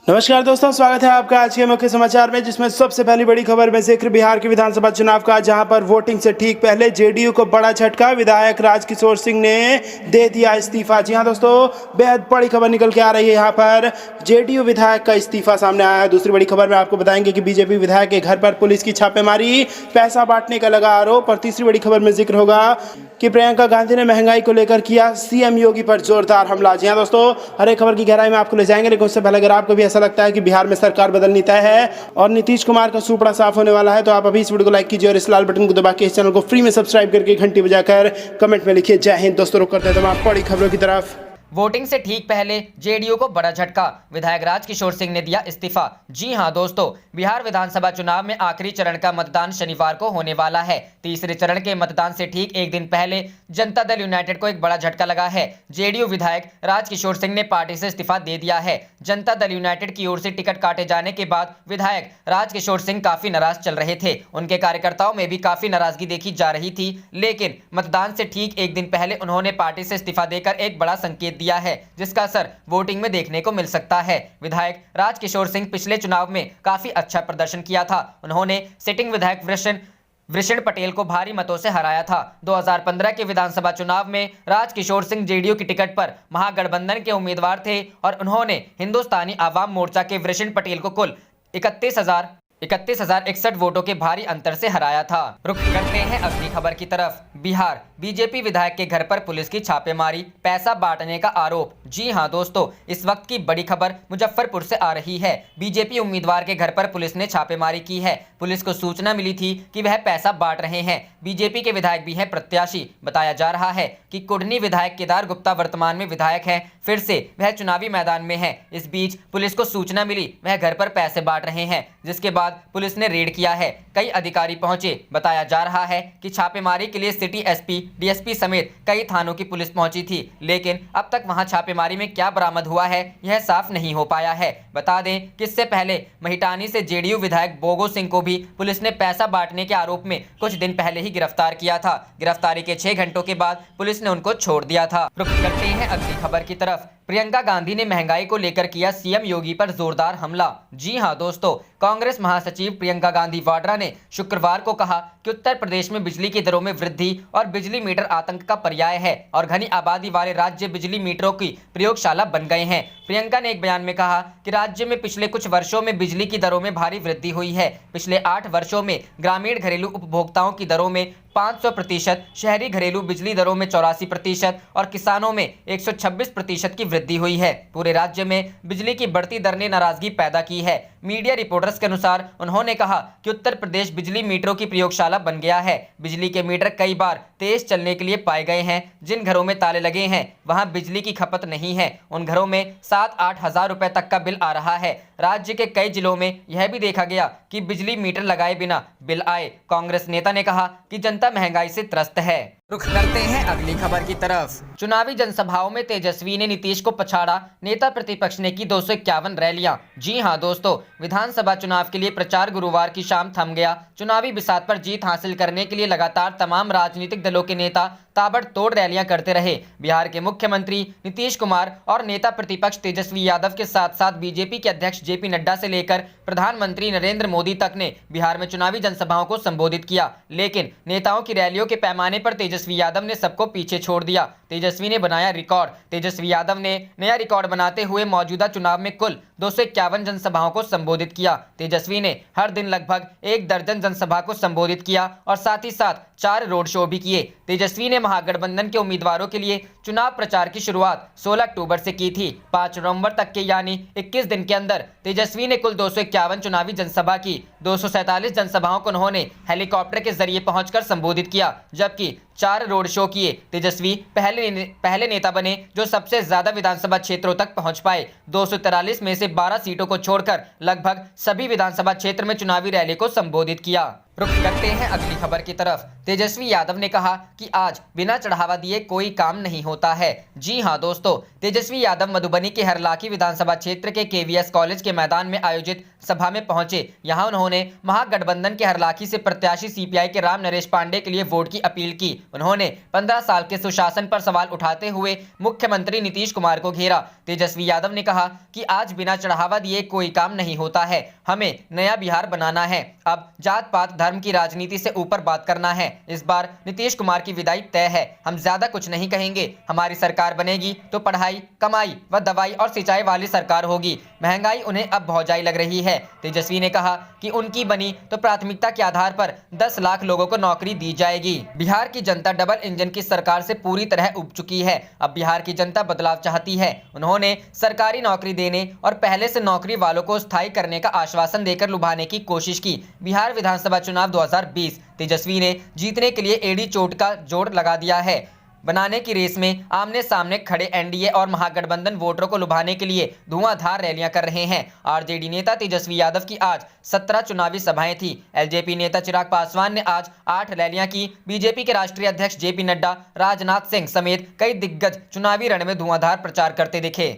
नमस्कार दोस्तों, स्वागत है आपका आज के मुख्य समाचार में, जिसमें सबसे पहली बड़ी खबर में जिक्र बिहार के विधानसभा चुनाव का, जहां पर वोटिंग से ठीक पहले जेडीयू को बड़ा झटका। विधायक राजकिशोर सिंह ने दे दिया इस्तीफा। जी हां दोस्तों, बेहद बड़ी खबर निकल के आ रही है। यहां पर जेडीयू विधायक का इस्तीफा सामने आया है। दूसरी बड़ी खबर में आपको बताएंगे कि बीजेपी विधायक के घर पर पुलिस की छापेमारी, पैसा बांटने का लगा आरोप। और तीसरी बड़ी खबर में जिक्र होगा कि प्रियंका गांधी ने महंगाई को लेकर किया सीएम योगी पर जोरदार हमला। जी हां दोस्तों, हर एक खबर की गहराई में आपको ले जाएंगे, लेकिन उससे पहले अगर आपको भी ऐसा लगता है कि बिहार में सरकार बदलनी तय है और नीतीश कुमार का सुपड़ा साफ होने वाला है, तो आप अभी इस वीडियो को लाइक कीजिए और इस लाल बटन को दबा के इस चैनल को फ्री में सब्सक्राइब करके घंटी बजाकर कमेंट में लिखिए जय हिंद। दोस्तों, रुक करते हैं तमाम बड़ी खबरों की तरफ। वोटिंग से ठीक पहले जेडीयू को बड़ा झटका, विधायक राजकिशोर सिंह ने दिया इस्तीफा। जी हां दोस्तों, बिहार विधानसभा चुनाव में आखिरी चरण का मतदान शनिवार को होने वाला है। तीसरे चरण के मतदान से ठीक एक दिन पहले जनता दल यूनाइटेड को एक बड़ा झटका लगा है। जेडीयू विधायक राजकिशोर सिंह ने पार्टी से इस्तीफा दे दिया है। जनता दल यूनाइटेड की ओर से टिकट काटे जाने के बाद विधायक राजकिशोर सिंह काफी नाराज चल रहे थे। उनके कार्यकर्ताओं में भी काफी नाराजगी देखी जा रही थी, लेकिन मतदान से ठीक एक दिन पहले उन्होंने पार्टी से इस्तीफा देकर एक बड़ा संकेत दिया है, जिसका असर वोटिंग में देखने को मिल सकता है। विधायक राजकिशोर सिंह पिछले चुनाव में काफी अच्छा प्रदर्शन किया था। उन्होंने सिटिंग विधायक वृषण पटेल को भारी मतों से हराया था। 2015 के विधानसभा चुनाव में राजकिशोर सिंह जेडीयू की टिकट पर महागठबंधन के उम्मीदवार थे और उन्होंने हिंदुस्तानी आवाम मोर्चा के वृषण पटेल को कुल 31,061 वोटों के भारी अंतर से हराया था। रुक करते हैं अगली खबर की तरफ। बिहार बीजेपी विधायक के घर पर पुलिस की छापेमारी, पैसा बांटने का आरोप। जी हां दोस्तों, इस वक्त की बड़ी खबर मुजफ्फरपुर से आ रही है। बीजेपी उम्मीदवार के घर पर पुलिस ने छापेमारी की है। पुलिस को सूचना मिली थी कि वह पैसा बांट रहे हैं। बीजेपी के विधायक भी हैं प्रत्याशी। बताया जा रहा है कि कुढ़नी विधायक केदार गुप्ता वर्तमान में विधायक हैं, फिर से वह चुनावी मैदान में है। इस बीच पुलिस को सूचना मिली वह घर पर पैसे बांट रहे हैं, जिसके बाद पुलिस ने रेड किया है। कई अधिकारी पहुंचे। बताया जा रहा है कि छापेमारी के लिए सिटी एसपी, डीएसपी समेत कई थानों की पुलिस पहुंची थी, लेकिन अब तक वहां छापेमारी में क्या बरामद हुआ है यह साफ नहीं हो पाया है। बता दें कि इससे पहले महिटानी से जेडीयू विधायक बोगो सिंह को भी पुलिस ने पैसा बांटने के आरोप में कुछ दिन पहले ही गिरफ्तार किया था। गिरफ्तारी के 6 घंटों के बाद पुलिस ने उनको छोड़ दिया था। रुक करते हैं अगली खबर की तरफ। प्रियंका गांधी ने महंगाई को लेकर किया सीएम योगी पर जोरदार हमला। जी हां दोस्तों, कांग्रेस महासचिव प्रियंका गांधी वाड्रा ने शुक्रवार को कहा कि उत्तर प्रदेश में बिजली की दरों में वृद्धि और बिजली मीटर आतंक का पर्याय है और घनी आबादी वाले राज्य बिजली मीटरों की प्रयोगशाला बन गए हैं। प्रियंका ने एक बयान में कहा कि राज्य में पिछले कुछ वर्षों में बिजली की दरों में भारी वृद्धि हुई है। पिछले 8 वर्षों में ग्रामीण घरेलू उपभोक्ताओं की दरों में 500%, शहरी घरेलू बिजली दरों में 84% और किसानों में 126% की वृद्धि हुई है। पूरे राज्य में बिजली की बढ़ती दर ने नाराजगी पैदा की है। मीडिया रिपोर्टर्स के अनुसार उन्होंने कहा कि उत्तर प्रदेश बिजली मीटरों की प्रयोगशाला बन गया है। बिजली के मीटर कई बार तेज चलने के लिए पाए गए हैं। जिन घरों में ताले लगे हैं वहां बिजली की खपत नहीं है। उन घरों में 7-8 हजार रुपए तक का बिल आ रहा है। राज्य के कई जिलों में यह भी देखा गया कि बिजली मीटर लगाए बिना बिल आए। कांग्रेस नेता ने कहा कि जनता महंगाई से त्रस्त है। रुख करते हैं अगली खबर की तरफ। चुनावी जनसभाओं में तेजस्वी ने नीतीश को पछाड़ा, नेता प्रतिपक्ष ने की 251 रैलियां। जी हां दोस्तों, विधानसभा चुनाव के लिए प्रचार गुरुवार की शाम थम गया। चुनावी बिसात पर जीत हासिल करने के लिए लगातार तमाम राजनीतिक दलों के नेता ताबड़तोड़ रैलियां करते रहे। बिहार के मुख्यमंत्री नीतीश कुमार और नेता प्रतिपक्ष तेजस्वी यादव के साथ साथ बीजेपी के अध्यक्ष जेपी नड्डा से लेकर प्रधानमंत्री नरेंद्र मोदी तक ने बिहार में चुनावी जनसभाओं को संबोधित किया, लेकिन नेताओं की रैलियों के पैमाने पर तेजस्वी यादव ने सबको पीछे छोड़ दिया। तेजस्वी ने बनाया रिकॉर्ड। तेजस्वी यादव ने नया रिकॉर्ड बनाते हुए मौजूदा चुनाव में कुल 251 जनसभाओं को संबोधित किया। तेजस्वी ने हर दिन लगभग 1 दर्जन जनसभा को संबोधित किया और साथ ही साथ 4 रोड शो भी किए। तेजस्वी ने महागठबंधन के उम्मीदवारों के लिए चुनाव प्रचार की शुरुआत 16 अक्टूबर से की थी। 5 नवंबर तक के यानी 21 दिन के अंदर तेजस्वी ने कुल 251 चुनावी जनसभा की। 247 जनसभाओं को उन्होंने हेलीकॉप्टर के जरिए पहुंचकर संबोधित किया, जबकि 4 रोड शो किए। तेजस्वी पहले नेता बने जो सबसे ज्यादा विधानसभा क्षेत्रों तक पहुंच पाए। 243 में से 12 सीटों को छोड़कर लगभग सभी विधानसभा क्षेत्र में चुनावी रैली को संबोधित किया। रुक करते हैं अगली खबर की तरफ। तेजस्वी यादव ने कहा कि आज बिना चढ़ावा दिए कोई काम नहीं होता है। जी हां दोस्तों, तेजस्वी यादव मधुबनी के हरलाखी विधानसभा क्षेत्र के केवीएस कॉलेज के मैदान में आयोजित सभा में पहुंचे। यहां उन्होंने महागठबंधन के हरलाखी से प्रत्याशी सीपीआई के राम नरेश पांडे के लिए वोट की अपील की। उन्होंने 15 साल के सुशासन पर सवाल उठाते हुए मुख्यमंत्री नीतीश कुमार को घेरा। तेजस्वी यादव ने कहा कि आज बिना चढ़ावा दिए कोई काम नहीं होता है, हमें नया बिहार बनाना है, अब जात पात धर्म की राजनीति से ऊपर बात करना है। इस बार नीतीश कुमार की विदाई तय है, हम ज्यादा कुछ नहीं कहेंगे। हमारी सरकार बनेगी तो पढ़ाई, कमाई व दवाई और सिंचाई वाली सरकार होगी। महंगाई उन्हें अब भौजाई लग रही है। तेजस्वी ने कहा कि उनकी बनी तो प्राथमिकता के आधार पर 10 लाख लोगों को नौकरी दी जाएगी। बिहार की जनता डबल इंजन की सरकार से पूरी तरह उब चुकी है। अब बिहार की जनता बदलाव चाहती है। उन्होंने सरकारी नौकरी देने और पहले से नौकरी वालों को स्थायी करने का आश्वासन देकर लुभाने की कोशिश की। बिहार विधानसभा चुनाव 2020 तेजस्वी ने जीतने के लिए एड़ी चोट का जोड़ लगा दिया है। बनाने की रेस में आमने सामने खड़े एनडीए और महागठबंधन वोटरों को लुभाने के लिए धुआंधार रैलियां कर रहे हैं। आरजेडी नेता तेजस्वी यादव की आज 17 चुनावी सभाएं थी। एलजेपी नेता चिराग पासवान ने आज 8 रैलियां की। बीजेपी के राष्ट्रीय अध्यक्ष जेपी नड्डा, राजनाथ सिंह समेत कई दिग्गज चुनावी रण में धुआंधार प्रचार करते दिखे।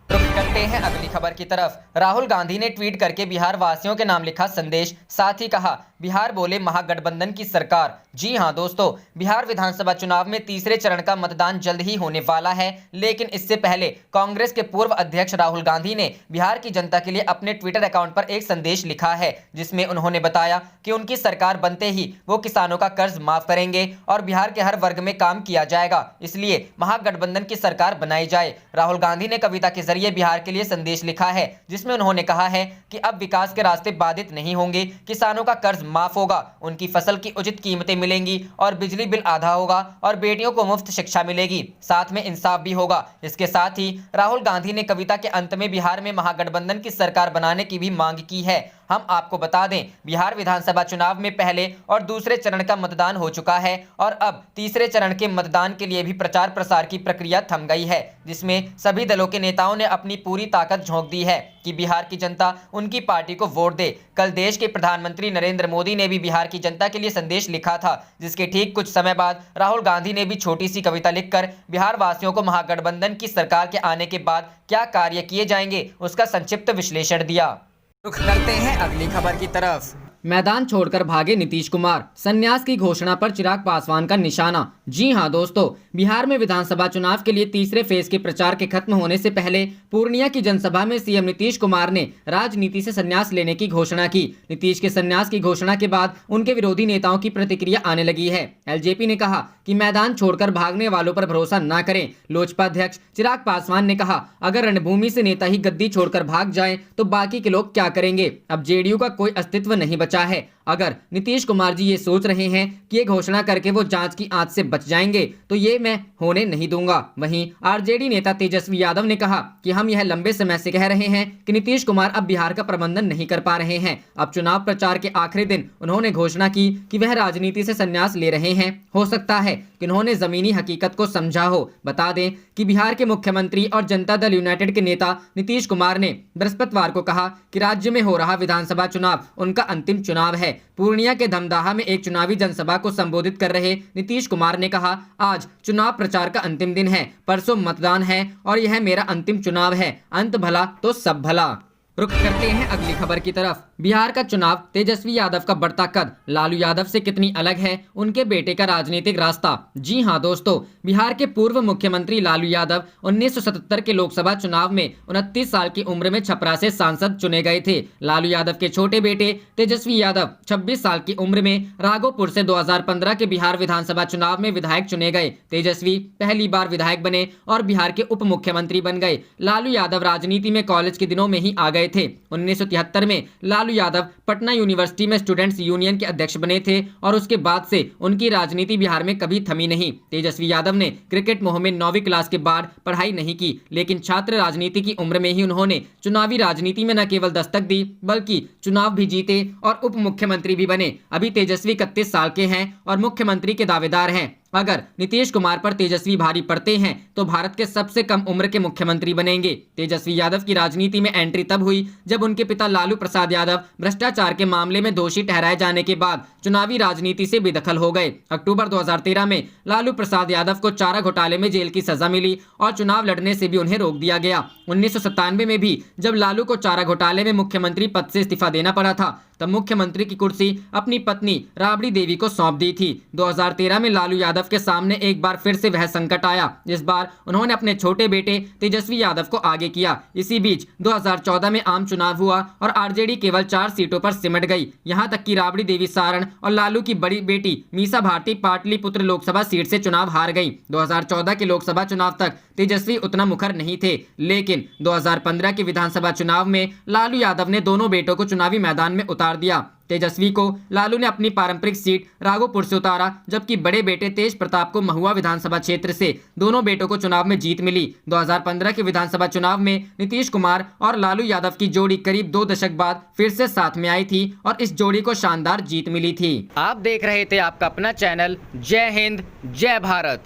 रुक करते हैं अगली खबर की तरफ। राहुल गांधी ने ट्वीट करके बिहार वासियों के नाम लिखा संदेश, साथ ही कहा बिहार बोले महागठबंधन की सरकार। जी हां दोस्तों, बिहार विधानसभा चुनाव में तीसरे चरण का मतदान जल्द ही होने वाला है, लेकिन इससे पहले कांग्रेस के पूर्व अध्यक्ष राहुल गांधी ने बिहार की जनता के लिए अपने ट्विटर अकाउंट पर एक संदेश लिखा है, जिसमें उन्होंने बताया कि उनकी सरकार बनते ही वो किसानों का कर्ज माफ करेंगे और बिहार के हर वर्ग में काम किया जाएगा, इसलिए महागठबंधन की सरकार बनाई जाए। राहुल गांधी ने कविता के जरिए बिहार के लिए संदेश लिखा है, जिसमें उन्होंने कहा है कि अब विकास के रास्ते बाधित नहीं होंगे, किसानों का कर्ज माफ होगा, उनकी फसल की उचित कीमतें मिलेंगी और बिजली बिल आधा होगा और बेटियों को मुफ्त शिक्षा मिलेगी, साथ में इंसाफ भी होगा। इसके साथ ही राहुल गांधी ने कविता के अंत में बिहार में महागठबंधन की सरकार बनाने की भी मांग की है। हम आपको बता दें, बिहार विधानसभा चुनाव में पहले और दूसरे चरण का मतदान हो चुका है और अब तीसरे चरण के मतदान के लिए भी प्रचार प्रसार की प्रक्रिया थम गई है, जिसमें सभी दलों के नेताओं ने अपनी पूरी ताकत झोंक दी है कि बिहार की जनता उनकी पार्टी को वोट दे। कल देश के प्रधानमंत्री नरेंद्र मोदी ने भी बिहार की जनता के लिए संदेश लिखा था, जिसके ठीक कुछ समय बाद राहुल गांधी ने भी छोटी सी कविता लिखकर बिहार वासियों को महागठबंधन की सरकार के आने के बाद क्या कार्य किए जाएंगे उसका संक्षिप्त विश्लेषण दिया। रुख करते हैं अगली खबर की तरफ। मैदान छोड़कर भागे नीतीश कुमार, संन्यास की घोषणा पर चिराग पासवान का निशाना। जी हां दोस्तों, बिहार में विधानसभा चुनाव के लिए तीसरे फेज के प्रचार के खत्म होने से पहले पूर्णिया की जनसभा में सीएम नीतीश कुमार ने राजनीति से संन्यास लेने की घोषणा की। नीतीश के संन्यास की घोषणा के बाद उनके विरोधी नेताओं की प्रतिक्रिया आने लगी है। एलजेपी ने कहा कि मैदान छोड़कर भागने वालों पर भरोसा न करें। लोजपा अध्यक्ष चिराग पासवान ने कहा, अगर रणभूमि से नेता ही गद्दी छोड़कर भाग जाएं तो बाकी के लोग क्या करेंगे। अब जेडीयू का कोई अस्तित्व नहीं बचा है। अगर नीतीश कुमार जी ये सोच रहे हैं कि ये घोषणा करके वो जांच की आंच से बच जाएंगे तो ये मैं होने नहीं दूंगा। वहीं आरजेडी नेता तेजस्वी यादव ने कहा कि हम यह लंबे समय से कह रहे हैं कि नीतीश कुमार अब बिहार का प्रबंधन नहीं कर पा रहे हैं। अब चुनाव प्रचार के आखिरी दिन उन्होंने घोषणा की कि वह राजनीति से संन्यास ले रहे हैं। हो सकता है कि उन्होंने जमीनी हकीकत को समझा हो। बता दें कि बिहार के मुख्यमंत्री और जनता दल यूनाइटेड के नेता नीतीश कुमार ने बृहस्पतिवार को कहा कि राज्य में हो रहा विधानसभा चुनाव उनका अंतिम चुनाव है। पूर्णिया के धमदाहा में एक चुनावी जनसभा को संबोधित कर रहे नीतीश कुमार ने कहा, आज चुनाव प्रचार का अंतिम दिन है, परसों मतदान है और यह मेरा अंतिम चुनाव है, अंत भला तो सब भला। रुख करते हैं अगली खबर की तरफ। बिहार का चुनाव, तेजस्वी यादव का बढ़ता कद, लालू यादव से कितनी अलग है उनके बेटे का राजनीतिक रास्ता। जी हां दोस्तों, बिहार के पूर्व मुख्यमंत्री लालू यादव 1977 के लोकसभा चुनाव में 29 साल की उम्र में छपरा से सांसद चुने गए थे। लालू यादव के छोटे बेटे तेजस्वी यादव 26 साल की उम्र में राघोपुर से 2015 के बिहार विधानसभा चुनाव में विधायक चुने गए। तेजस्वी पहली बार विधायक बने और बिहार के उप मुख्यमंत्री बन गए। लालू यादव राजनीति में कॉलेज के दिनों में ही आ गए थे। 1973 में लालू यादव पटना यूनिवर्सिटी में स्टूडेंट्स यूनियन के अध्यक्ष बने थे और उसके बाद से उनकी राजनीति बिहार में कभी थमी नहीं। तेजस्वी यादव ने क्रिकेट मोह में 9वीं क्लास के बाद पढ़ाई नहीं की, लेकिन छात्र राजनीति की उम्र में ही उन्होंने चुनावी राजनीति में न केवल दस्तक दी बल्कि चुनाव भी जीते और उप मुख्यमंत्री भी बने। अभी तेजस्वी 31 साल के हैं और मुख्यमंत्री के दावेदार हैं। अगर नीतीश कुमार पर तेजस्वी भारी पड़ते हैं तो भारत के सबसे कम उम्र के मुख्यमंत्री बनेंगे। तेजस्वी यादव की राजनीति में एंट्री तब हुई जब उनके पिता लालू प्रसाद यादव भ्रष्टाचार के मामले में दोषी ठहराए जाने के बाद चुनावी राजनीति से बेदखल हो गए। अक्टूबर 2013 में लालू प्रसाद यादव को चारा घोटाले में जेल की सजा मिली और चुनाव लड़ने से भी उन्हें रोक दिया गया। 1997 में भी जब लालू को चारा घोटाले में मुख्यमंत्री पद से इस्तीफा देना पड़ा था तब मुख्यमंत्री की कुर्सी अपनी पत्नी राबड़ी देवी को सौंप दी थी। 2013 में लालू यादव यादव के सामने एक बार फिर से वह संकट आया। इस बार उन्होंने अपने छोटे बेटे तेजस्वी यादव को आगे किया। इसी बीच 2014 में आम चुनाव हुआ और आरजेडी केवल 4 सीटों पर सिमट गई। यहां तक कि राबड़ी देवी सारण और लालू की बड़ी बेटी मीसा भारती पाटलिपुत्र लोकसभा सीट से चुनाव हार गई। 2014 के लोकसभा चुनाव तक तेजस्वी उतना मुखर नहीं थे, लेकिन 2015 के विधानसभा चुनाव में लालू यादव ने दोनों बेटों को चुनावी मैदान में उतार दिया। तेजस्वी को लालू ने अपनी पारंपरिक सीट राघोपुर से उतारा, जबकि बड़े बेटे तेज प्रताप को महुआ विधानसभा क्षेत्र से दोनों बेटों को चुनाव में जीत मिली। 2015 के विधानसभा चुनाव में नीतीश कुमार और लालू यादव की जोड़ी करीब 2 दशक बाद फिर से साथ में आई थी और इस जोड़ी को शानदार जीत मिली थी। आप देख रहे थे आपका अपना चैनल जय हिंद जय भारत।